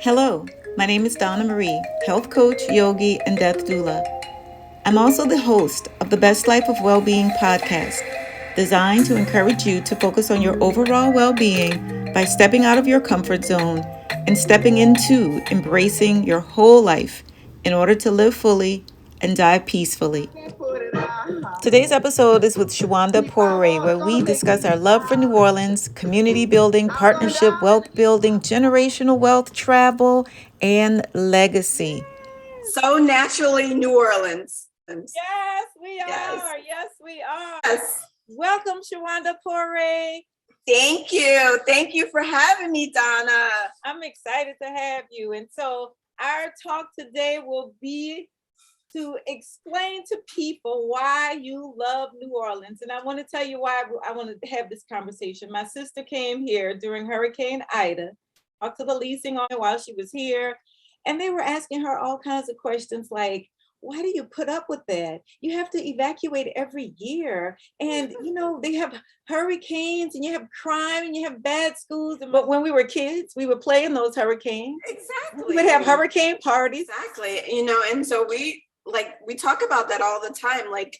Hello, my name is Donna Marie, health coach, yogi, and death doula. I'm also the host of the Best Life of Wellbeing podcast, designed to encourage you to focus on your overall well being by stepping out of your comfort zone and stepping into embracing your whole life in order to live fully and die peacefully. Today's episode is with Shawanda Poree, where we discuss our love for New Orleans, community building, partnership, wealth building, generational wealth, travel, and legacy. So naturally, New Orleans. Yes, we are. Yes, we are. Yes. Welcome, Shawanda Poree. Thank you. Thank you for having me, Donna. I'm excited to have you. And so our talk today will be to explain to people why you love New Orleans. And I want to tell you why I want to have this conversation. My sister came here during Hurricane Ida, talked to the leasing owner while she was here, and they were asking her all kinds of questions like, why do you put up with that? You have to evacuate every year. And, they have hurricanes and you have crime and you have bad schools. But when we were kids, we would play in those hurricanes. Exactly. We would have hurricane parties. Exactly. And so we talk about that all the time. Like,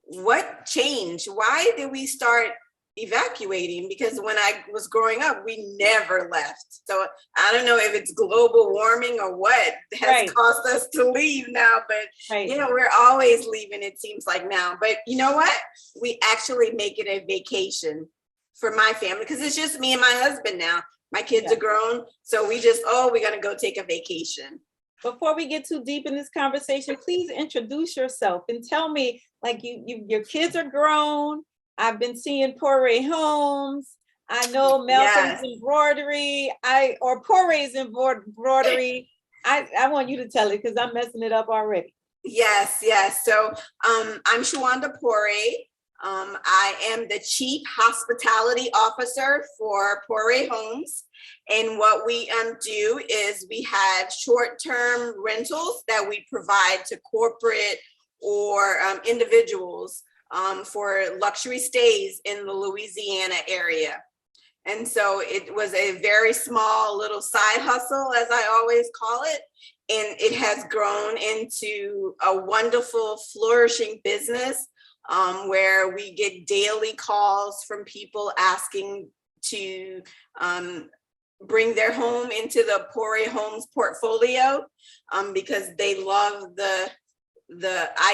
what changed? Why did we start evacuating? Because when I was growing up, we never left. So I don't know if it's global warming or what has caused us to leave now, but we're always leaving, it seems like now. But you know what? We actually make it a vacation for my family because it's just me and my husband now. My kids are grown. So we're going to go take a vacation. Before we get too deep in this conversation, please introduce yourself and tell me, like, your kids are grown. I've been seeing Poree Homes. I know Malcolm's embroidery. Poree's embroidery. I want you to tell it because I'm messing it up already. Yes. So I'm Shawanda Poree. I am the Chief Hospitality Officer for Poree Homes. And what we do is we have short-term rentals that we provide to corporate or individuals for luxury stays in the Louisiana area. And so it was a very small little side hustle, as I always call it. And it has grown into a wonderful, flourishing business where we get daily calls from people asking to bring their home into the Poree Homes portfolio because they love the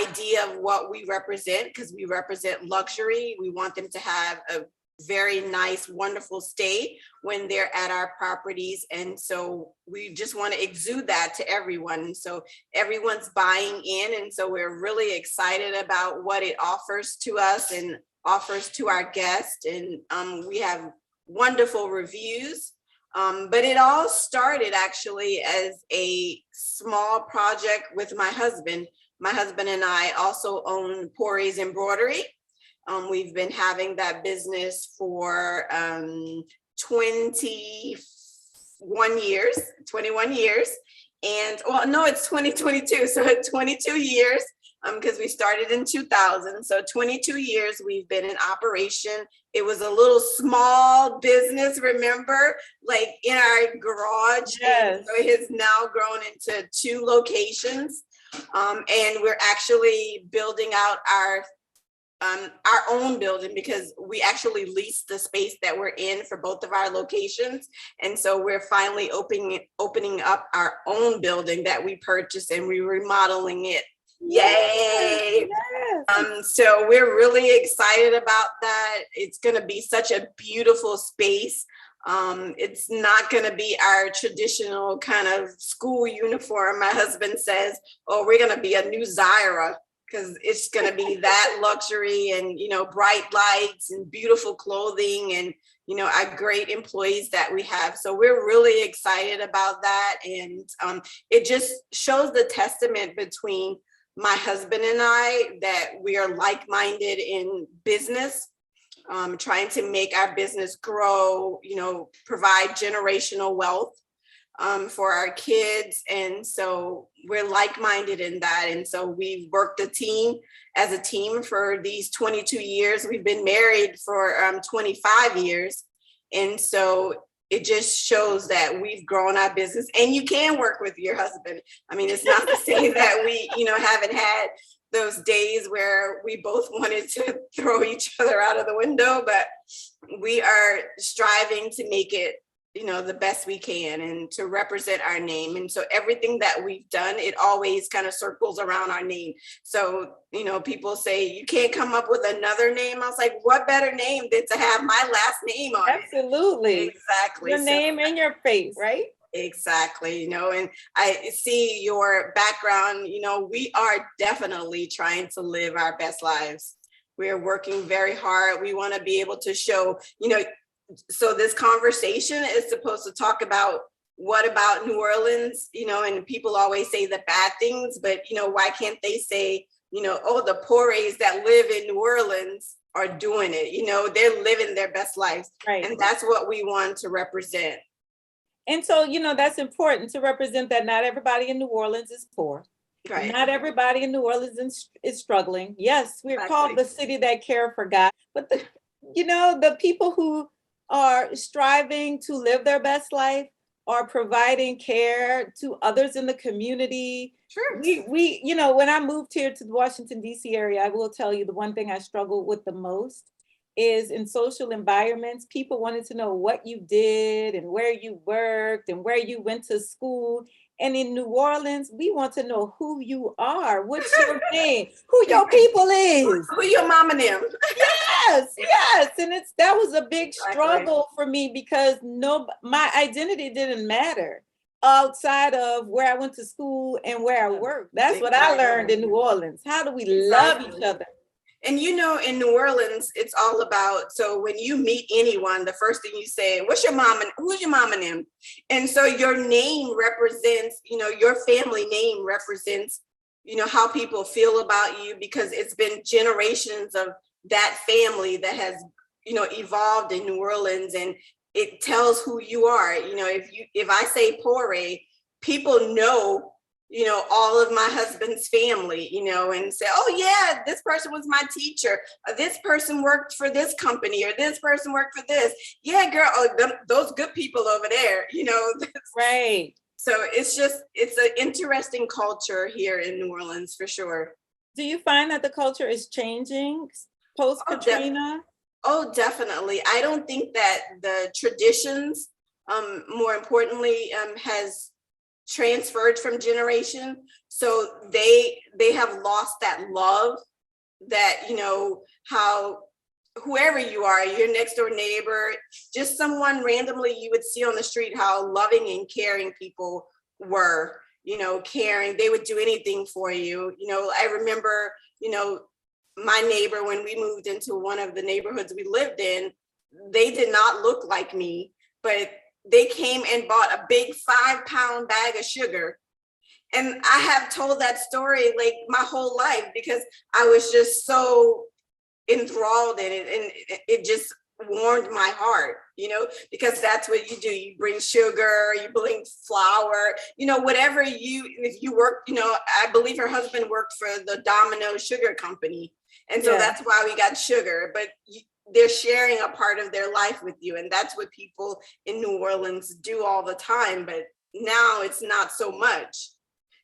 idea of what we represent, because we represent luxury. We want them to have a very nice, wonderful stay when they're at our properties. And so we just want to exude that to everyone. And so everyone's buying in. And so we're really excited about what it offers to us and offers to our guests. And we have wonderful reviews. But it all started actually as a small project with my husband. My husband and I also own Poree's Embroidery. We've been having that business for 21 years. And it's 2022. So 22 years because we started in 2000. So 22 years we've been in operation. It was a little small business, remember, like in our garage. Yes. And so it has now grown into 2 locations. And we're actually building out our own building because we actually lease the space that we're in for both of our locations. And so we're finally opening up our own building that we purchased, and we're remodeling it. Yay! Yes. So we're really excited about that. It's going to be such a beautiful space. It's not going to be our traditional kind of school uniform. My husband says, we're going to be a new Zyra, because it's going to be that luxury and, bright lights and beautiful clothing and, our great employees that we have. So we're really excited about that. And it just shows the testament between my husband and I that we are like-minded in business, trying to make our business grow, provide generational wealth for our kids. And so we're like-minded in that. And so we've worked as a team for these 22 years. We've been married for 25 years. And so it just shows that we've grown our business, and you can work with your husband. I mean, it's not to say that we, haven't had those days where we both wanted to throw each other out of the window, but we are striving to make it, the best we can and to represent our name. And so everything that we've done, it always kind of circles around our name. So, people say you can't come up with another name. I was like, what better name than to have my last name on it? Absolutely. Exactly. Your name and your face, right? Exactly. And I see your background, we are definitely trying to live our best lives. We're working very hard. We want to be able to show, so this conversation is supposed to talk about what about New Orleans, and people always say the bad things, but, why can't they say, oh, the Porees that live in New Orleans are doing it, they're living their best lives. Right. And that's what we want to represent. And so, that's important to represent that not everybody in New Orleans is poor. Right. Not everybody in New Orleans is struggling. Yes, we're called the city that care for God, but the people who are striving to live their best life are providing care to others in the community. Sure. We when I moved here to the Washington, D.C. area, I will tell you the one thing I struggled with the most is in social environments, people wanted to know what you did and where you worked and where you went to school. And in New Orleans, we want to know who you are, what's your name, who your people is. Who your mama them. Yes. And that was a big struggle for me because my identity didn't matter outside of where I went to school and where I worked. That's what I learned in New Orleans. How do we love each other? And in New Orleans, it's all about, so when you meet anyone, the first thing you say, who's your mom and them? And so your name represents, your family name represents, how people feel about you, because it's been generations of that family that has, evolved in New Orleans, and it tells who you are. If I say Poree, people know, all of my husband's family, and say, oh yeah, this person was my teacher. This person worked for this company, or this person worked for this. Yeah, girl, those good people over there, Right. So it's an interesting culture here in New Orleans for sure. Do you find that the culture is changing post Katrina? Definitely. I don't think that the traditions, more importantly, has transferred from generation, so they have lost that love that how whoever you are, your next door neighbor, just someone randomly you would see on the street, how loving and caring people were, caring. They would do anything for you. I remember my neighbor, when we moved into one of the neighborhoods we lived in, they did not look like me, but they came and bought a big 5-pound bag of sugar. And I have told that story like my whole life, because I was just so enthralled in it, and it just warmed my heart, because that's what you do. You bring sugar, you bring flour, whatever if you work, I believe her husband worked for the Domino Sugar Company. And so that's why we got sugar, but they're sharing a part of their life with you. And that's what people in New Orleans do all the time. But now it's not so much,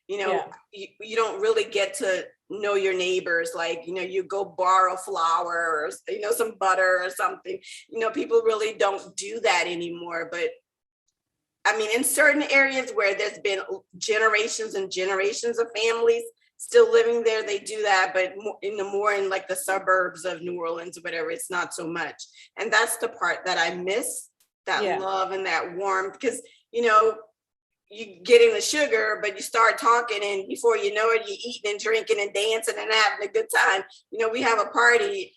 you don't really get to know your neighbors. Like, you go borrow flour or, some butter or something, people really don't do that anymore. But I mean, in certain areas where there's been generations and generations of families still living there, they do that, but more in like the suburbs of New Orleans or whatever, it's not so much. And that's the part that I miss, that love and that warmth, because you getting the sugar, but you start talking, and before you know it, you're eating and drinking and dancing and having a good time. We have a party,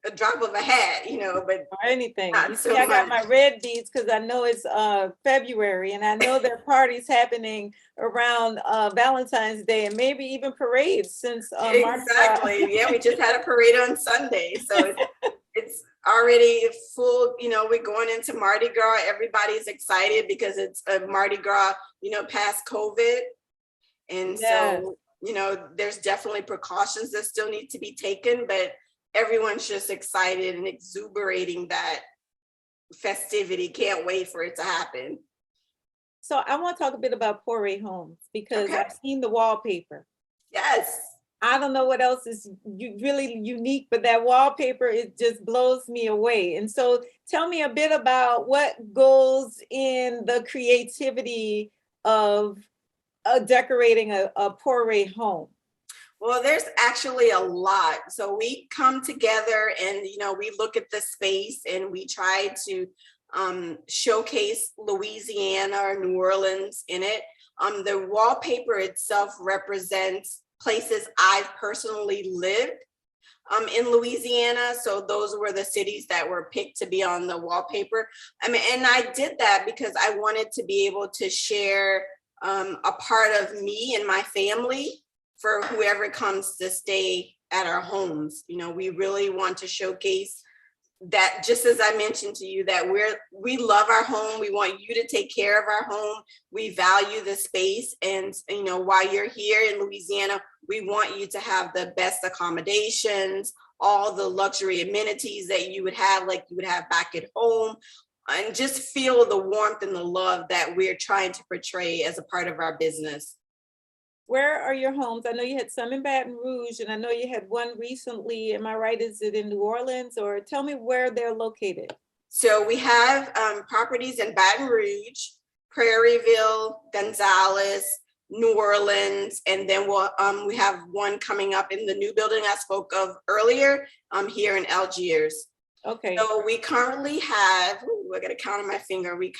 a drop of a hat, but or anything. You see, so I got my red beads because I know it's February, and I know there are parties happening around Valentine's Day, and maybe even parades since exactly. Yeah, we just had a parade on Sunday, so it's already full. We're going into Mardi Gras. Everybody's excited because it's a Mardi Gras, past COVID, and so there's definitely precautions that still need to be taken, but everyone's just excited and exuberating that festivity. Can't wait for it to happen. So I want to talk a bit about Poree Homes because Okay. I've seen the wallpaper. Yes. I don't know what else is really unique, but that wallpaper, it just blows me away. And so tell me a bit about what goes in the creativity of decorating a Poree home. Well, there's actually a lot. So we come together and, we look at the space and we try to showcase Louisiana or New Orleans in it. The wallpaper itself represents places I've personally lived in Louisiana. So those were the cities that were picked to be on the wallpaper. And I did that because I wanted to be able to share a part of me and my family for whoever comes to stay at our homes. We really want to showcase that, just as I mentioned to you, that we love our home. We want you to take care of our home. We value the space. And, while you're here in Louisiana, we want you to have the best accommodations, all the luxury amenities that you would have, like you would have back at home, and just feel the warmth and the love that we're trying to portray as a part of our business. Where are your homes? I know you had some in Baton Rouge, and I know you had one recently. Am I right? Is it in New Orleans? Or tell me where they're located. So we have properties in Baton Rouge, Prairieville, Gonzales, New Orleans, and then we have one coming up in the new building I spoke of earlier here in Algiers. Okay. So we currently have, I got to count on my finger, we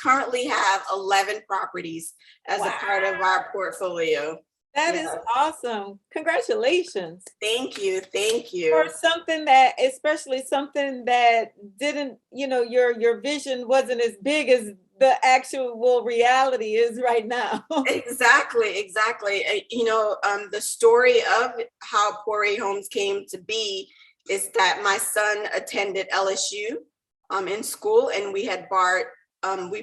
currently have 11 properties as a part of our portfolio. That is awesome. Congratulations. Thank you. Thank you. For something that, especially something that didn't, your vision wasn't as big as the actual reality is right now. Exactly. The story of how Poree Homes came to be is that my son attended LSU in school, and we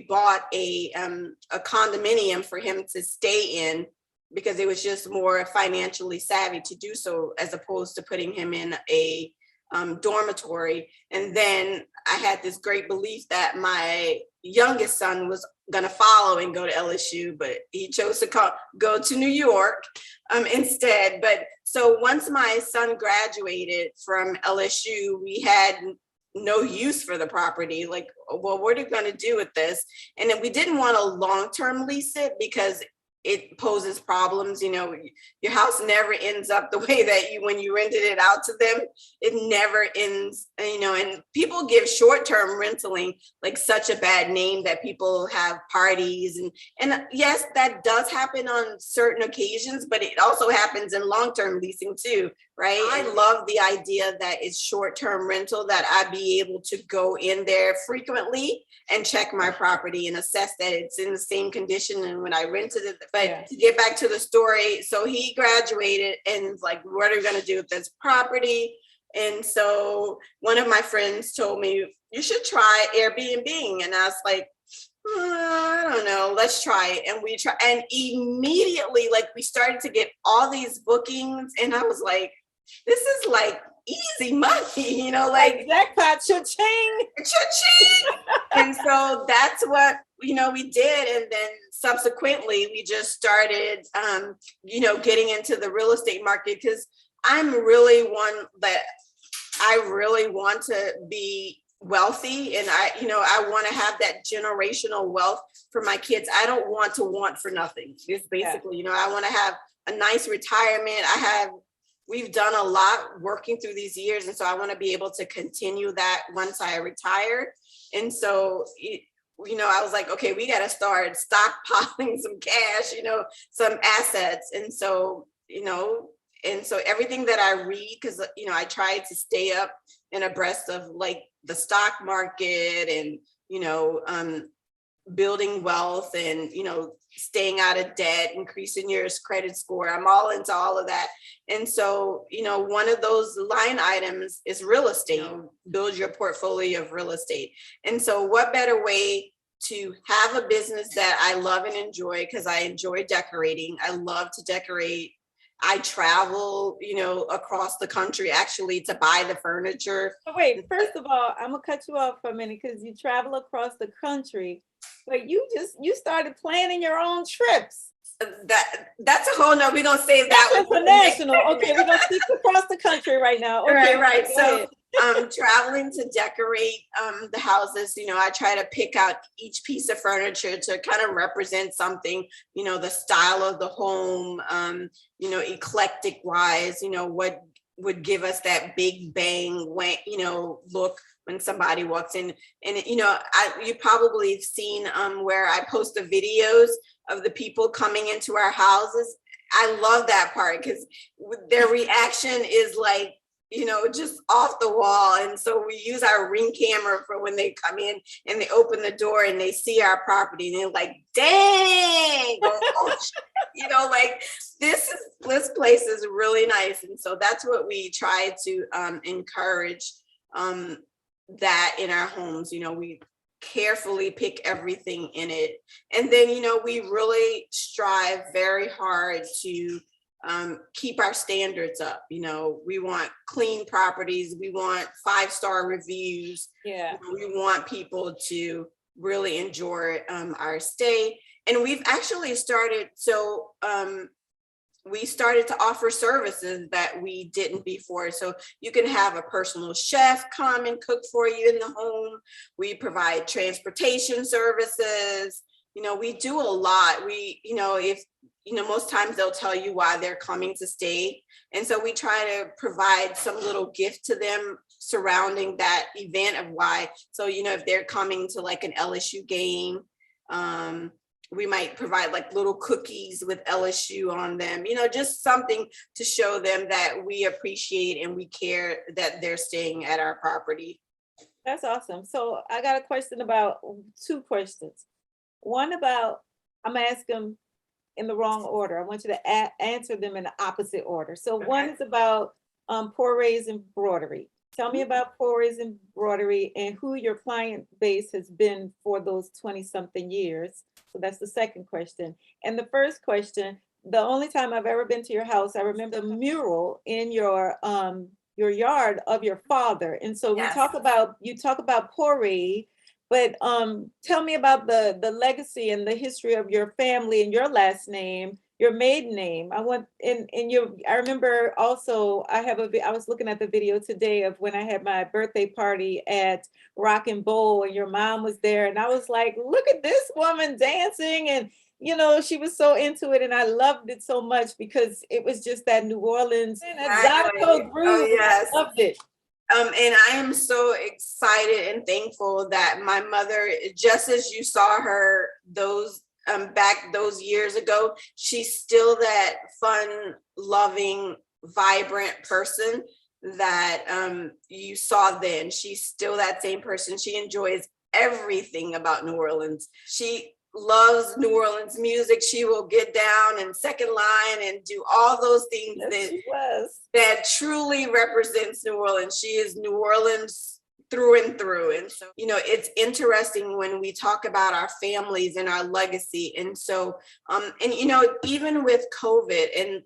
bought a condominium for him to stay in because it was just more financially savvy to do so as opposed to putting him in a dormitory. And then I had this great belief that my youngest son was going to follow and go to LSU, but he chose to go to New York instead. But so once my son graduated from LSU, we had no use for the property. Like, well, what are you going to do with this? And then we didn't want to long-term lease it because it poses problems. Your house never ends up the way that when you rented it out to them, it never ends, and people give short-term rentaling like such a bad name that people have parties. And yes, that does happen on certain occasions, but it also happens in long-term leasing too, right? I love the idea that it's short-term rental, that I'd be able to go in there frequently and check my property and assess that it's in the same condition and when I rented it. But to get back to the story, so he graduated and was like, what are we going to do with this property? And so one of my friends told me, you should try Airbnb. And I was like, I don't know, let's try it. And we tried, and immediately, like, we started to get all these bookings, and I was like, this is like easy money, like jackpot, cha-ching. And so that's what, we did. And then subsequently, we just started, getting into the real estate market, because I'm really one that I really want to be wealthy, and I want to have that generational wealth for my kids. I don't want to want for nothing. It's basically, I want to have a nice retirement. We've done a lot working through these years, and so I want to be able to continue that once I retire. And so I was like, okay, we got to start stockpiling some cash, some assets. And so everything that I read, because I try to stay up and abreast of like the stock market and building wealth and staying out of debt, increasing your credit score. I'm all into all of that. And so one of those line items is real estate. Build your portfolio of real estate. And so what better way to have a business that I love and enjoy, because I enjoy decorating. I love to decorate I travel, across the country actually to buy the furniture. Wait, first of all, I'm gonna cut you off for a minute because you travel across the country, but you started planning your own trips. That's a whole no. We're gonna save that That's one. international. Okay, we're gonna stick across the country right now. Okay, Right. go So ahead. traveling to decorate the houses, I try to pick out each piece of furniture to kind of represent something, the style of the home, eclectic wise, what would give us that big bang when, look when somebody walks in. And you probably have seen where I post the videos of the people coming into our houses. I love that part because their reaction is like, just off the wall. And so we use our Ring camera for when they come in and they open the door and they see our property and they're like, dang, like this place is really nice. And so that's what we try to encourage, that in our homes. We carefully pick everything in it. And then, we really strive very hard to keep our standards up. We want clean properties. We want 5-star reviews. Yeah. We want people to really enjoy our stay. And we've actually started, we started to offer services that we didn't before. So you can have a personal chef come and cook for you in the home. We provide transportation services. We do a lot. If most times they'll tell you why they're coming to stay. And so we try to provide some little gift to them surrounding that event of why. So, if they're coming to like an LSU game, we might provide like little cookies with LSU on them, just something to show them that we appreciate and we care that they're staying at our property. That's awesome. So I got a question about 2 questions. One about, I'm gonna ask them in the wrong order. I want you to answer them in the opposite order. So Okay. one is about Poree's embroidery. Tell me about Poree's embroidery and who your client base has been for those 20-something years. So that's the second question. And the first question, the only time I've ever been to your house, I remember the mural in your yard of your father. And so Yes. you talk about Poree, but tell me about the legacy and the history of your family and your last name, your maiden name. I remember also I was looking at the video today of when I had my birthday party at Rock and Bowl and your mom was there and I was like, look at this woman dancing, and she was so into it and I loved it so much because it was just that New Orleans and exotico groove. Yes. I loved it. And I am so excited and thankful that my mother, just as you saw her back those years ago, she's still that fun, loving, vibrant person that you saw then. She's still that same person. She enjoys everything about New Orleans. She loves New Orleans music. She will get down and second line and do all those things that truly represents New Orleans. She is New Orleans through and through. And so, it's interesting when we talk about our families and our legacy. And so, even with COVID and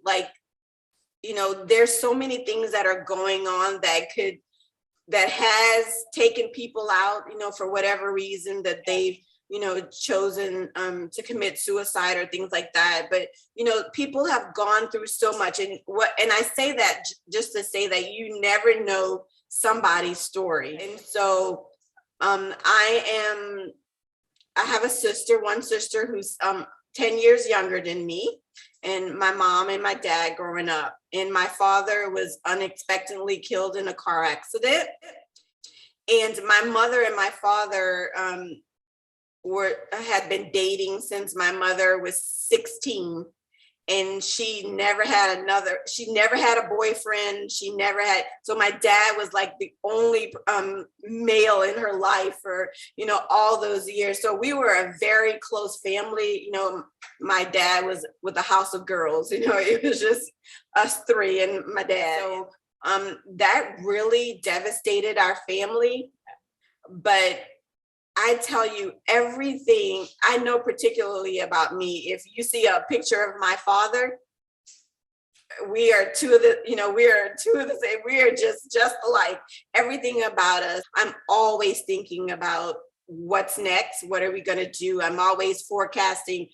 there's so many things that are going on that has taken people out, for whatever reason that they've chosen to commit suicide or things like that. But, people have gone through so much. And I say that just to say that you never know somebody's story. And so I have one sister who's 10 years younger than me, and my mom and my dad growing up. And my father was unexpectedly killed in a car accident. And my mother and my father had been dating since my mother was 16, and she never had a boyfriend. So my dad was like the only male in her life for, all those years. So we were a very close family. My dad was with a house of girls, it was just us 3 and my dad. So that really devastated our family. But I tell you, everything I know, particularly about me, if you see a picture of my father, we are two of the, we are two of the same. We are just alike. Everything about us. I'm always thinking about what's next. What are we going to do? I'm always forecasting,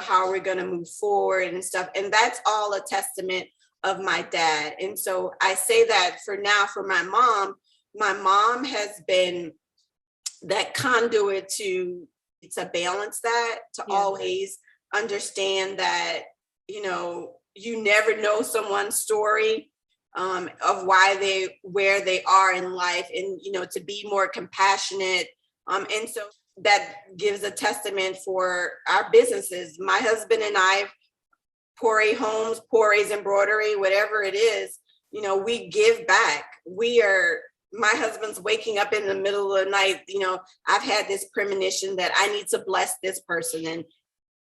how we're going to move forward and stuff. And that's all a testament of my dad. And so I say that for now, for my mom has been that conduit to balance that, to always understand that, you never know someone's story of where they are in life, and, to be more compassionate. And so that gives a testament for our businesses. My husband and I, Poree Homes, Poree's Embroidery, whatever it is, we give back. My husband's waking up in the middle of the night, I've had this premonition that I need to bless this person,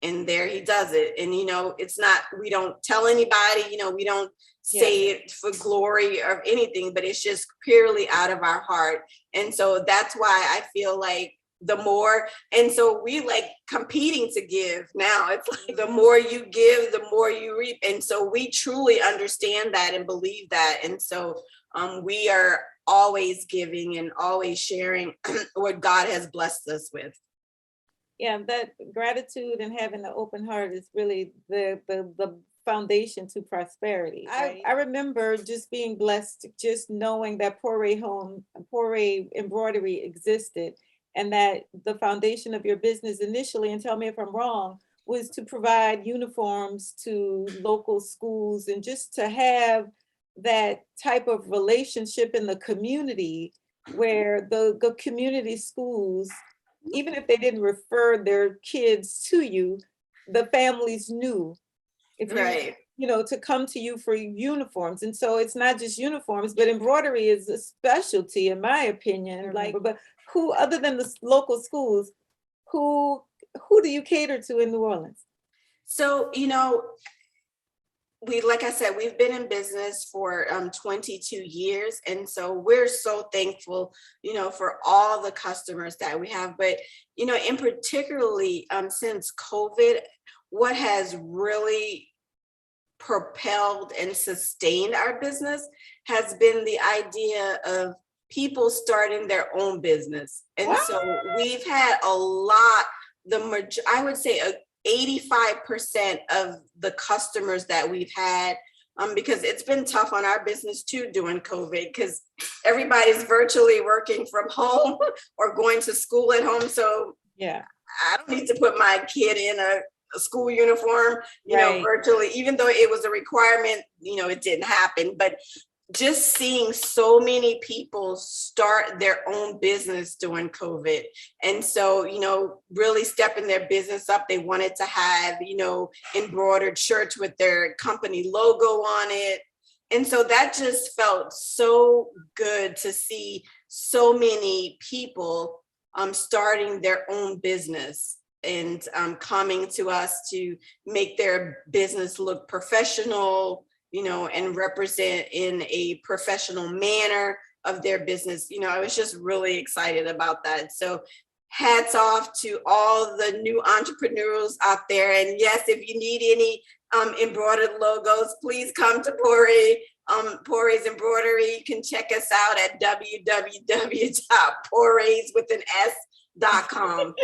and there he does it. And, it's not, we don't tell anybody, we don't say it for glory or anything, but it's just purely out of our heart. And so that's why I feel like the more, and so we like competing to give now. It's like the more you give, the more you reap. And so we truly understand that and believe that. And so we are always giving and always sharing what God has blessed us with. Yeah, that gratitude and having an open heart is really the foundation to prosperity. Right? I remember just being blessed, just knowing that Poree Embroidery existed, and that the foundation of your business initially, and tell me if I'm wrong, was to provide uniforms to local schools and just to have that type of relationship in the community where the community schools, even if they didn't refer their kids to you, the families knew if to come to you for uniforms. And so it's not just uniforms, but embroidery is a specialty, in my opinion. But who, other than the local schools, who do you cater to in New Orleans? So, like I said, we've been in business for 22 years. And so we're so thankful, for all the customers that we have. But, in particularly since COVID, what has really propelled and sustained our business has been the idea of people starting their own business. And so we've had a lot, I would say 85% of the customers that we've had, because it's been tough on our business too during COVID, because everybody's virtually working from home or going to school at home. So I don't need to put my kid in a school uniform, virtually, even though it was a requirement, it didn't happen. But just seeing so many people start their own business during COVID. And so, really stepping their business up. They wanted to have, embroidered shirts with their company logo on it. And so that just felt so good to see so many people starting their own business and coming to us to make their business look professional, and represent in a professional manner of their business. I was just really excited about that. So hats off to all the new entrepreneurs out there. And yes, if you need any embroidered logos, please come to Poree. Poree's Embroidery. You can check us out at www.porees.com.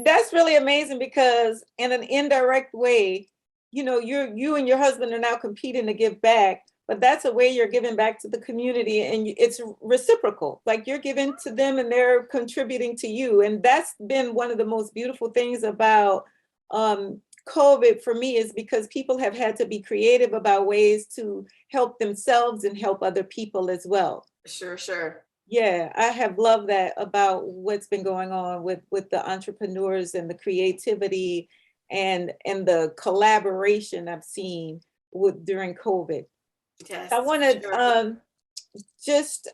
That's really amazing, because in an indirect way, you and your husband are now competing to give back, but that's a way you're giving back to the community, and it's reciprocal. Like, you're giving to them and they're contributing to you. And that's been one of the most beautiful things about COVID for me, is because people have had to be creative about ways to help themselves and help other people as well. Sure. Yeah, I have loved that about what's been going on with the entrepreneurs and the creativity and the collaboration I've seen during COVID. Yes, I want to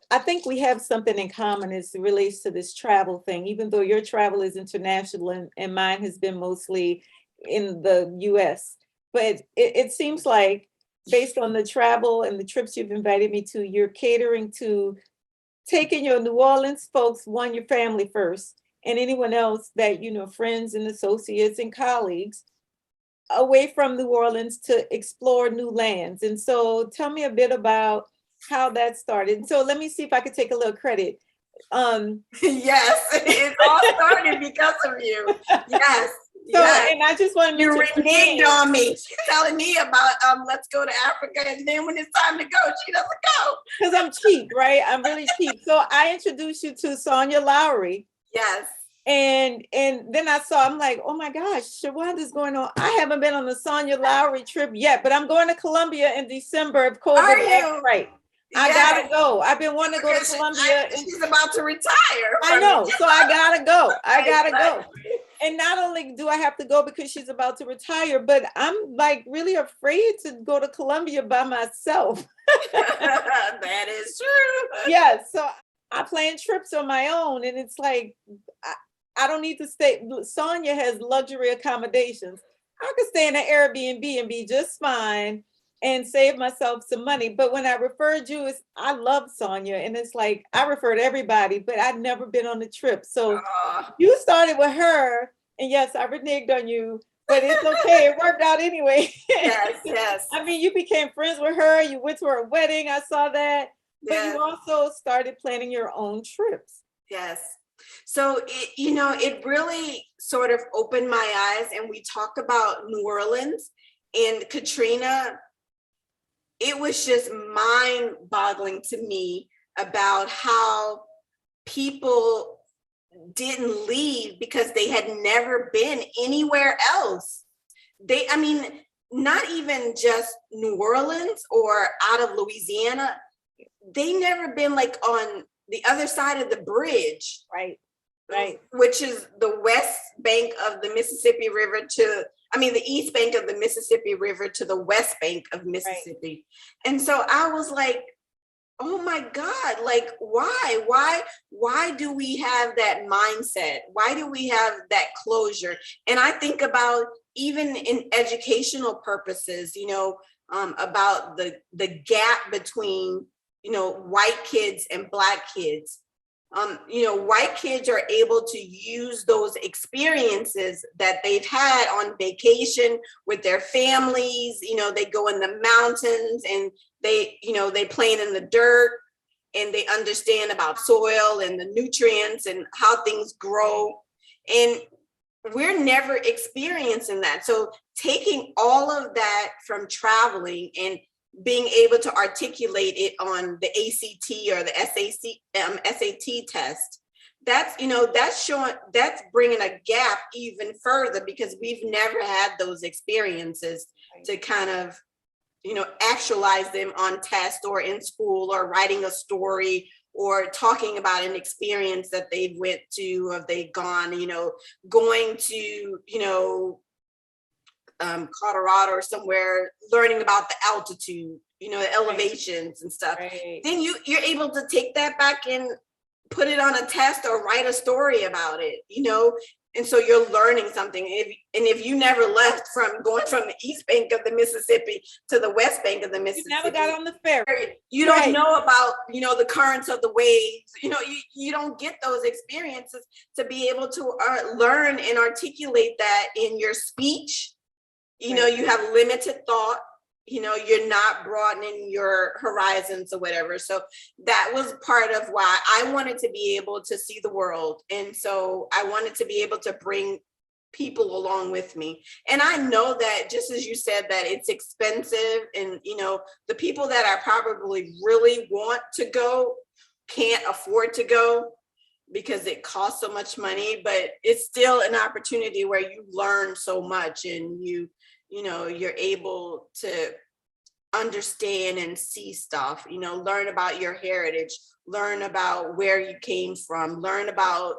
I think we have something in common as it relates to this travel thing, even though your travel is international and mine has been mostly in the US. But it seems like, based on the travel and the trips you've invited me to, you're catering to taking your New Orleans folks, your family first, and anyone else that, friends and associates and colleagues, away from New Orleans to explore new lands. And so tell me a bit about how that started. So let me see if I could take a little credit. Yes, it all started because of you. Yes. So, yes. and I just want to You mention reneged on me. She's telling me about let's go to Africa, and then when it's time to go, she doesn't go. Because I'm cheap, right? I'm really cheap. So I introduced you to Sonia Lowry. Yes. And then I saw, I'm like, oh my gosh, Shawanda's going on. I haven't been on the Sonia Lowry trip yet, but I'm going to Colombia in December if COVID acts right. I gotta go. I've been wanting to go to Colombia. She's about to retire. I know, so I gotta go. I gotta go. And not only do I have to go because she's about to retire, but I'm like really afraid to go to Colombia by myself. That is true. Yeah, so I plan trips on my own, and it's like I don't need to stay. Sonia has luxury accommodations. I could stay in an Airbnb and be just fine and save myself some money. But when I referred you, I love Sonia, and it's like I referred everybody, but I'd never been on the trip. So you started with her, and yes, I reneged on you, but it's okay. It worked out anyway. Yes, yes. I mean, you became friends with her. You went to her wedding. I saw that. But yes. you also started planning your own trips. Yes. So, it really sort of opened my eyes, and we talk about New Orleans and Katrina. It was just mind-boggling to me about how people didn't leave because they had never been anywhere else. Not even just New Orleans or out of Louisiana. They never been like on the other side of the bridge. Right. Which is the west bank of the Mississippi River the east bank of the Mississippi River to the west bank of Mississippi. Right. And so I was like, oh my God, like why do we have that mindset? Why do we have that closure? And I think about even in educational purposes, about the gap between, white kids and Black kids. White kids are able to use those experiences that they've had on vacation with their families. They go in the mountains and they playing in the dirt, and they understand about soil and the nutrients and how things grow. And we're never experiencing that. So taking all of that from traveling and being able to articulate it on the ACT or the SAT test, that's bringing a gap even further, because we've never had those experiences to kind of, actualize them on test or in school or writing a story or talking about an experience that they've went to or they've gone, going to, Colorado or somewhere, learning about the altitude, the elevations and stuff. Right. Then you're able to take that back and put it on a test or write a story about it, and so you're learning something. If you never left from going from the east bank of the Mississippi to the west bank of the Mississippi, you never got on the ferry. You don't know about, the currents of the waves. You don't get those experiences to be able to learn and articulate that in your speech. You have limited thought, you're not broadening your horizons or whatever. So that was part of why I wanted to be able to see the world. And so I wanted to be able to bring people along with me. And I know that, just as you said, that it's expensive, and, the people that I probably really want to go can't afford to go because it costs so much money, but it's still an opportunity where you learn so much, and you're able to understand and see stuff, learn about your heritage, learn about where you came from, learn about,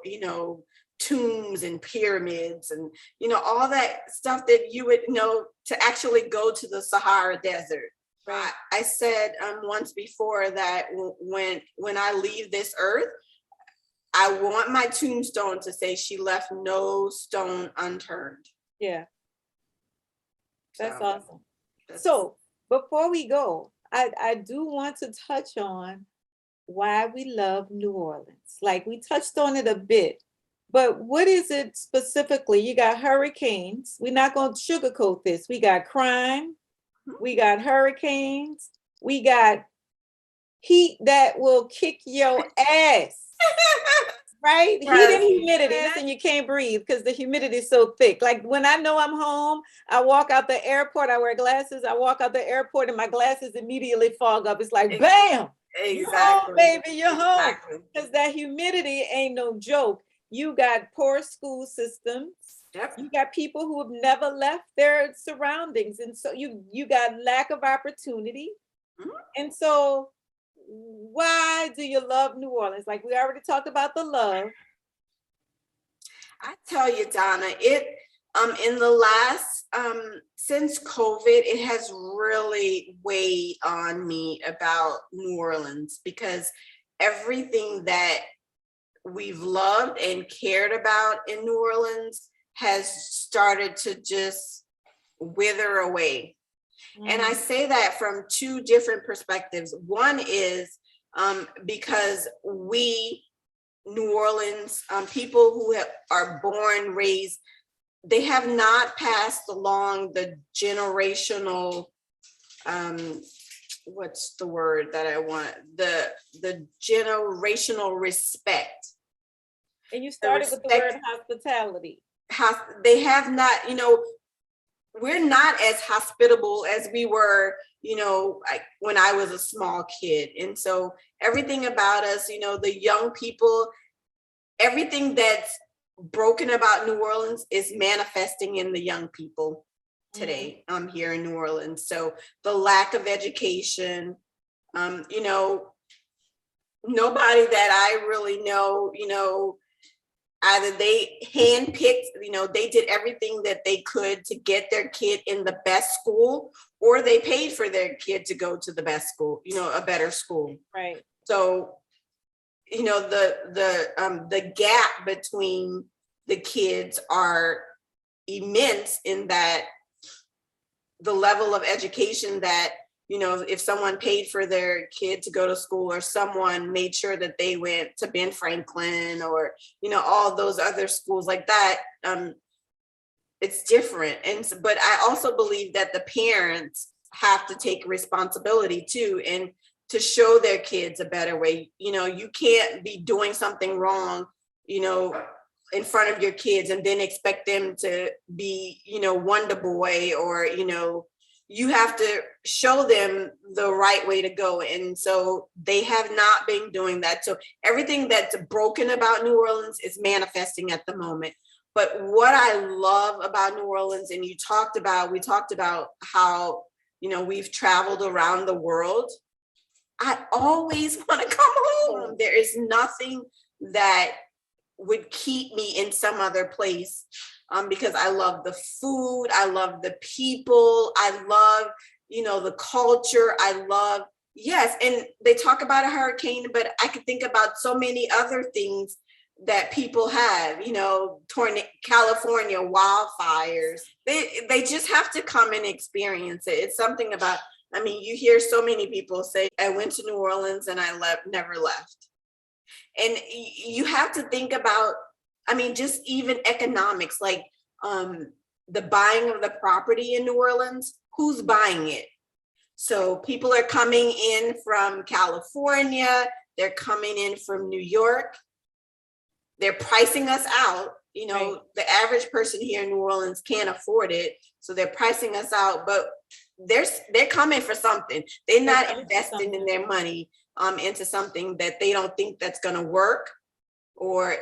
tombs and pyramids and, all that stuff that you would know to actually go to the Sahara Desert. Right. I said once before that when I leave this earth, I want my tombstone to say she left no stone unturned. Yeah. That's awesome. So before we go, I do want to touch on why we love New Orleans. Like we touched on it a bit, But what is it specifically? You got hurricanes. We're not going to sugarcoat this. We got crime. We got hurricanes. We got heat that will kick your ass. Right? Heat and humidity. Listen, you can't breathe because the humidity is so thick. Like when I know I'm home, I walk out the airport, I wear glasses, I walk out the airport and my glasses immediately fog up. It's like, bam, you're home, baby, you're home. Because that humidity ain't no joke. You got poor school systems. Yep. You got people who have never left their surroundings. And so you got lack of opportunity. Mm-hmm. And so why do you love New Orleans? Like we already talked about the love. I tell you, Donna, it in the last since COVID, it has really weighed on me about New Orleans, because everything that we've loved and cared about in New Orleans has started to just wither away. And I say that from two different perspectives. One is because we, New Orleans, people who are born, raised, they have not passed along the generational, what's the word that I want? The generational respect. And you started with the word hospitality. They have not, we're not as hospitable as we were, like when I was a small kid. And so everything about us, the young people, everything that's broken about New Orleans is manifesting in the young people today, here in New Orleans. So the lack of education, nobody that I really know, either they handpicked, they did everything that they could to get their kid in the best school, or they paid for their kid to go to the best school, a better school. Right. So, the gap between the kids are immense, in that the level of education that, if someone paid for their kid to go to school, or someone made sure that they went to Ben Franklin, or, all those other schools like that, it's different. But I also believe that the parents have to take responsibility too, and to show their kids a better way. You can't be doing something wrong, in front of your kids and then expect them to be, Wonder Boy, or, you have to show them the right way to go. And so they have not been doing that. So everything that's broken about New Orleans is manifesting at the moment. But what I love about New Orleans, and we talked about how, we've traveled around the world. I always want to come home. There is nothing that would keep me in some other place, because I love the food, I love the people, I love, the culture, yes. And they talk about a hurricane, but I could think about so many other things that people have, California wildfires. They just have to come and experience it. It's something about, you hear so many people say, I went to New Orleans and I never left. And you have to think about, just even economics, like the buying of the property in New Orleans, who's buying it? So people are coming in from California, they're coming in from New York, they're pricing us out. Right. The average person here in New Orleans can't afford it, so they're pricing us out, but they're coming for something. They're not investing in their money into something that they don't think that's going to work, or,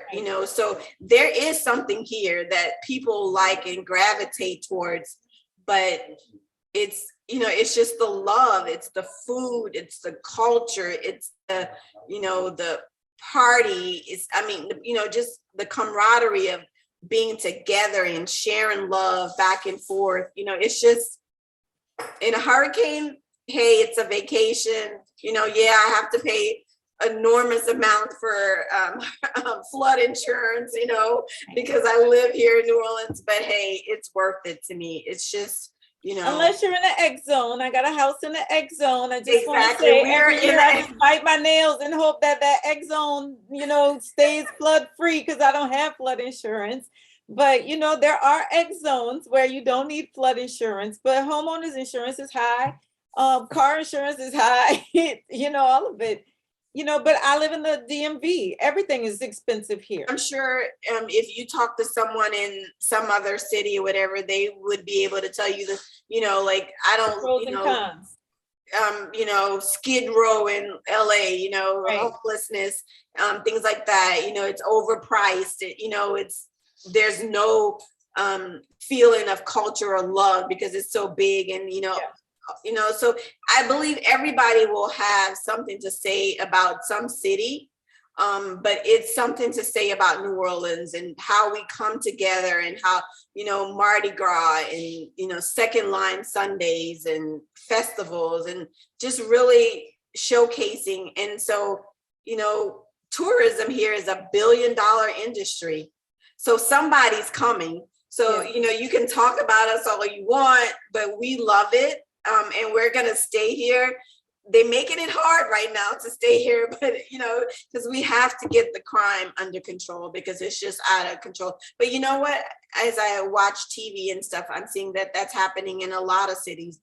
so there is something here that people like and gravitate towards, but it's, it's just the love, it's the food, it's the culture, it's the, the party, it's, just the camaraderie of being together and sharing love back and forth. It's just, in a hurricane, hey, it's a vacation, I have to pay enormous amount for flood insurance, because I live here in New Orleans, but hey, it's worth it to me. It's just, Unless you're in the X zone. I got a house in the X zone. I just want to Exactly. say We're every year I just bite my nails and hope that X zone, stays flood free because I don't have flood insurance. But, there are X zones where you don't need flood insurance, but homeowners insurance is high. Car insurance is high, all of it. But I live in the DMV. Everything is expensive here. I'm sure if you talk to someone in some other city or whatever, they would be able to tell you like I don't, pros and cons. Skid Row in LA, Right. homelessness, things like that. It's overpriced. There's no feeling of culture or love because it's so big and so I believe everybody will have something to say about some city, but it's something to say about New Orleans and how we come together and how Mardi Gras and Second Line Sundays and festivals and just really showcasing. And so tourism here is $1 billion industry, so somebody's coming. So you can talk about us all you want, but we love it. And we're going to stay here. They're making it hard right now to stay here, but, because we have to get the crime under control because it's just out of control. But you know what? As I watch TV and stuff, I'm seeing that that's happening in a lot of cities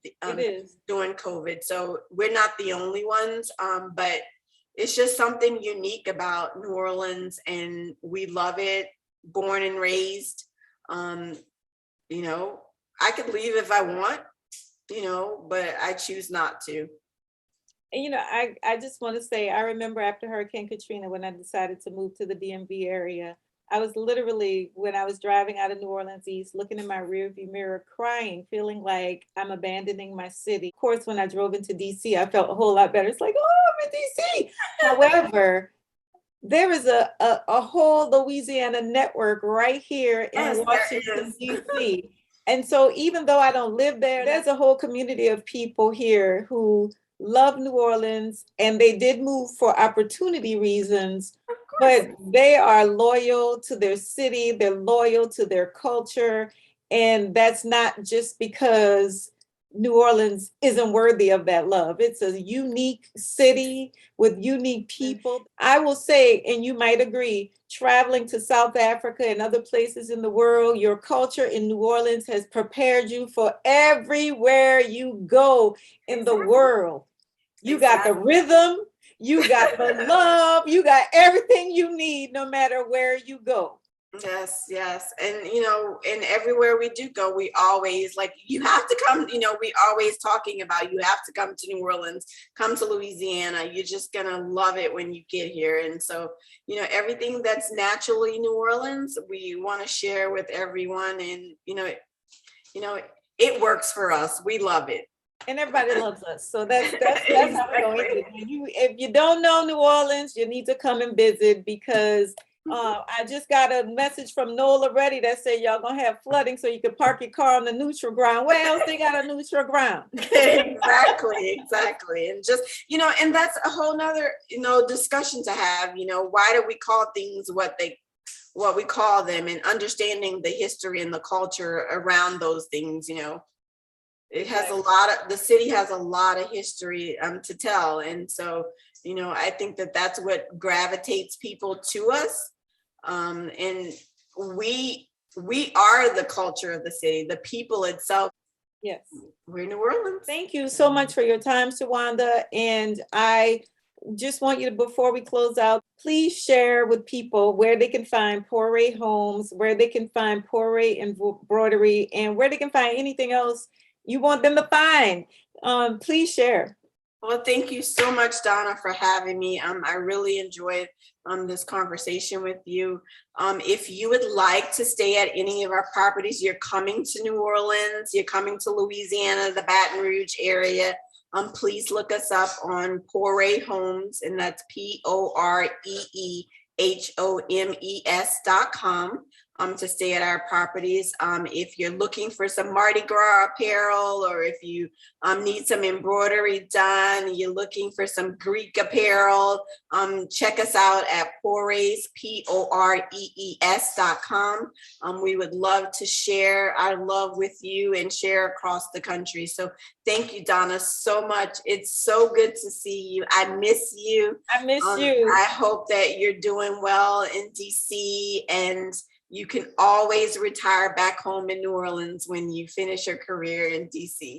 during COVID. So we're not the only ones, but it's just something unique about New Orleans and we love it. Born and raised. I could leave if I want. But I choose not to. And, I just want to say, I remember after Hurricane Katrina, when I decided to move to the DMV area, I was literally, when I was driving out of New Orleans East, looking in my rearview mirror, crying, feeling like I'm abandoning my city. Of course, when I drove into DC, I felt a whole lot better. It's like, oh, I'm in DC. However, there is a whole Louisiana network right here in Washington, DC. And so even though I don't live there, there's a whole community of people here who love New Orleans, and they did move for opportunity reasons, but they are loyal to their city, they're loyal to their culture, and that's not just because New Orleans isn't worthy of that love. It's a unique city with unique people. I will say, and you might agree, traveling to South Africa and other places in the world, your culture in New Orleans has prepared you for everywhere you go in the world. You got the rhythm, you got the love, you got everything you need no matter where you go. Yes. And, and everywhere we do go, we always you have to come, we always talking about, you have to come to New Orleans, come to Louisiana. You're just going to love it when you get here. And so, everything that's naturally New Orleans, we want to share with everyone. And, it works for us. We love it. And everybody loves us. So that's how we're going. If you don't know New Orleans, you need to come and visit because I just got a message from Nola Reddy that said y'all gonna have flooding so you can park your car on the neutral ground. Where else they got a neutral ground? Exactly. And just, and that's a whole nother, discussion to have, why do we call things what we call them, and understanding the history and the culture around those things, It has the city has a lot of history to tell. And so, I think that's what gravitates people to us. And we are the culture of the city, the people itself. Yes. We're New Orleans. Thank you so much for your time, Shawanda. And I just want you to, before we close out, please share with people where they can find Poree Homes, where they can find Poree Embroidery, and where they can find anything else you want them to find. Please share. Well, thank you so much, Donna, for having me. I really enjoyed this conversation with you. If you would like to stay at any of our properties, you're coming to New Orleans, you're coming to Louisiana, the Baton Rouge area, please look us up on Poree Homes, and that's POREEHOMES.com. to stay at our properties. If you're looking for some Mardi Gras apparel, or if you need some embroidery done, you're looking for some Greek apparel, check us out at Porees, POREES.com. We would love to share our love with you and share across the country. So thank you, Donna, so much. It's so good to see you. I miss you. I miss you. I hope that you're doing well in DC, and you can always retire back home in New Orleans when you finish your career in DC.